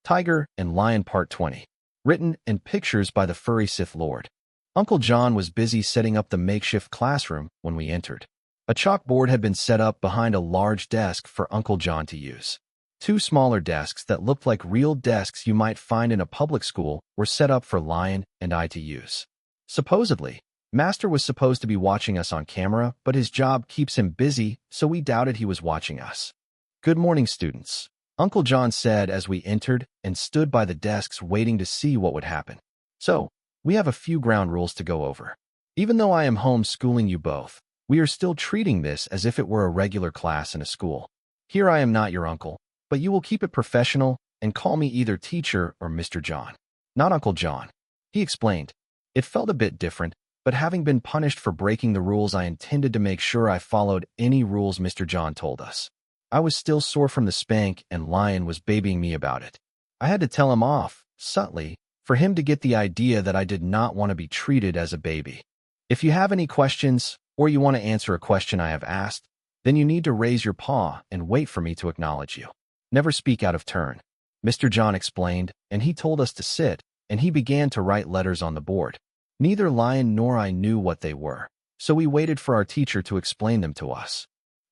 Tyger and Lyon Part 20. Written and pictures by the Furry Sith Lord. Uncle John was busy setting up the makeshift classroom when we entered. A chalkboard had been set up behind a large desk for Uncle John to use. Two smaller desks that looked like real desks you might find in a public school were set up for Lyon and I to use. Supposedly, Master was supposed to be watching us on camera, but his job keeps him busy, so we doubted he was watching us. "Good morning, students," Uncle John said as we entered and stood by the desks waiting to see what would happen. "So, we have a few ground rules to go over. Even though I am homeschooling you both, we are still treating this as if it were a regular class in a school. Here I am not your uncle, but you will keep it professional and call me either teacher or Mr. John. Not Uncle John," he explained. It felt a bit different, but having been punished for breaking the rules, I intended to make sure I followed any rules Mr. John told us. I was still sore from the spank, and Lyon was babying me about it. I had to tell him off, subtly, for him to get the idea that I did not want to be treated as a baby. "If you have any questions, or you want to answer a question I have asked, then you need to raise your paw and wait for me to acknowledge you. Never speak out of turn," Mr. John explained, and he told us to sit, and he began to write letters on the board. Neither Lyon nor I knew what they were, so we waited for our teacher to explain them to us.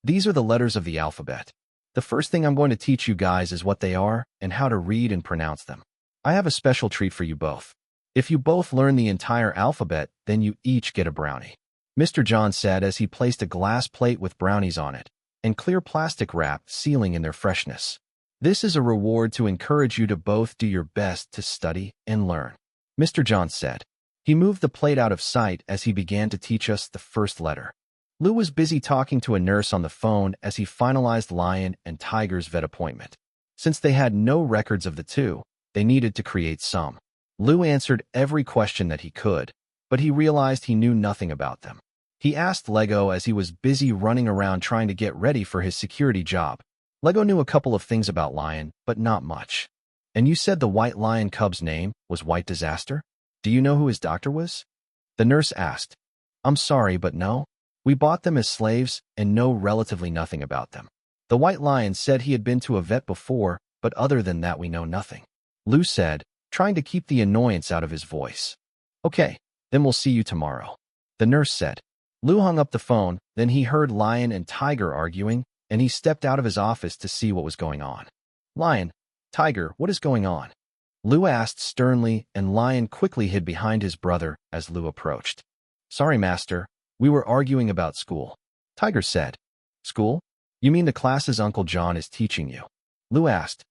"These are the letters of the alphabet. The first thing I'm going to teach you guys is what they are and how to read and pronounce them. I have a special treat for you both. If you both learn the entire alphabet, then you each get a brownie," Mr. John said as he placed a glass plate with brownies on it and clear plastic wrap sealing in their freshness. "This is a reward to encourage you to both do your best to study and learn," Mr. John said. He moved the plate out of sight as he began to teach us the first letter. Lou was busy talking to a nurse on the phone as he finalized Lyon and Tyger's vet appointment. Since they had no records of the two, they needed to create some. Lou answered every question that he could, but he realized he knew nothing about them. He asked Lego as he was busy running around trying to get ready for his security job. Lego knew a couple of things about Lyon, but not much. "And you said the white lion cub's name was White Disaster? Do you know who his doctor was?" the nurse asked. "I'm sorry, but no. We bought them as slaves and know relatively nothing about them. The white lion said he had been to a vet before, but other than that we know nothing," Lou said, trying to keep the annoyance out of his voice. "Okay, then we'll see you tomorrow," the nurse said. Lou hung up the phone, then he heard Lyon and Tyger arguing, and he stepped out of his office to see what was going on. "Lyon, Tyger, what is going on?" Lou asked sternly, and Lyon quickly hid behind his brother as Lou approached. "Sorry, Master. We were arguing about school," Tyger said. "School? You mean the classes Uncle John is teaching you?" Lou asked.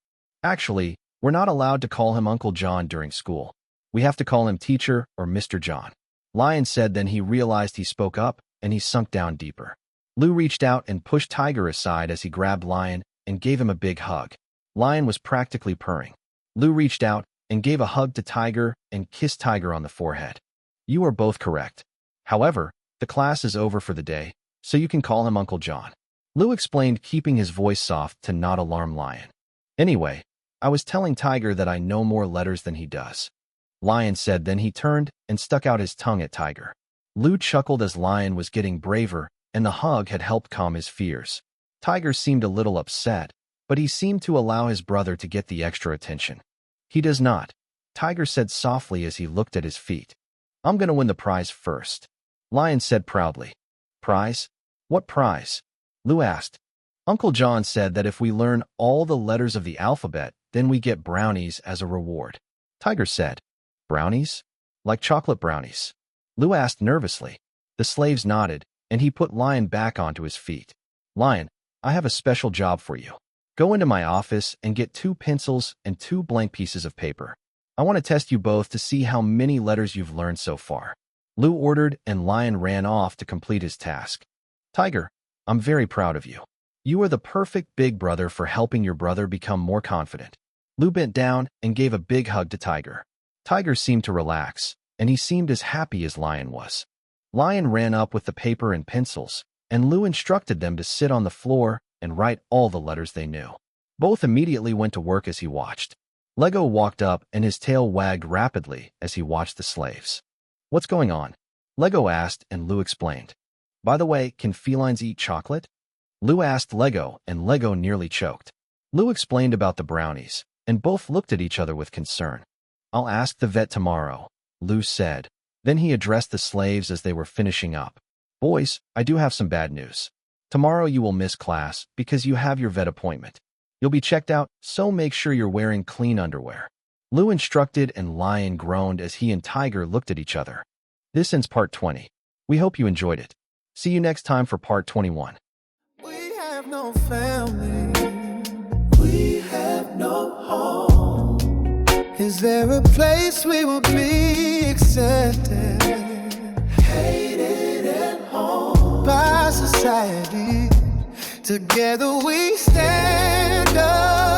"Actually, we're not allowed to call him Uncle John during school. We have to call him teacher or Mr. John," Lyon said. Then he realized he spoke up, and he sunk down deeper. Lou reached out and pushed Tyger aside as he grabbed Lyon and gave him a big hug. Lyon was practically purring. Lou reached out and gave a hug to Tyger and kissed Tyger on the forehead. "You are both correct. However, the class is over for the day, so you can call him Uncle John," Lou explained, keeping his voice soft to not alarm Lyon. "Anyway, I was telling Tyger that I know more letters than he does," Lyon said. Then he turned and stuck out his tongue at Tyger. Lou chuckled as Lyon was getting braver, and the hug had helped calm his fears. Tyger seemed a little upset, but he seemed to allow his brother to get the extra attention. "He does not," Tyger said softly as he looked at his feet. "I'm going to win the prize first," Lyon said proudly. "Prize? What prize?" Lou asked. "Uncle John said that if we learn all the letters of the alphabet, then we get brownies as a reward," Tyger said. "Brownies? Like chocolate brownies?" Lou asked nervously. The slaves nodded, and he put Lyon back onto his feet. "Lyon, I have a special job for you. Go into my office and get 2 pencils and 2 blank pieces of paper. I want to test you both to see how many letters you've learned so far," Lou ordered, and Lyon ran off to complete his task. "Tyger, I'm very proud of you. You are the perfect big brother for helping your brother become more confident." Lou bent down and gave a big hug to Tyger. Tyger seemed to relax, and he seemed as happy as Lyon was. Lyon ran up with the paper and pencils, and Lou instructed them to sit on the floor and write all the letters they knew. Both immediately went to work as he watched. Lego walked up, and his tail wagged rapidly as he watched the slaves. "What's going on?" Lego asked, and Lou explained. "By the way, can felines eat chocolate?" Lou asked Lego, and Lego nearly choked. Lou explained about the brownies, and both looked at each other with concern. "I'll ask the vet tomorrow," Lou said. Then he addressed the slaves as they were finishing up. "Boys, I do have some bad news. Tomorrow you will miss class because you have your vet appointment. You'll be checked out, so make sure you're wearing clean underwear." Lou instructed, and Lyon groaned as he and Tyger looked at each other. This ends part 20. We hope you enjoyed it. See you next time for part 21. We have no family. We have no home. Is there a place we will be accepted? Hated at home by society. Together we stand up.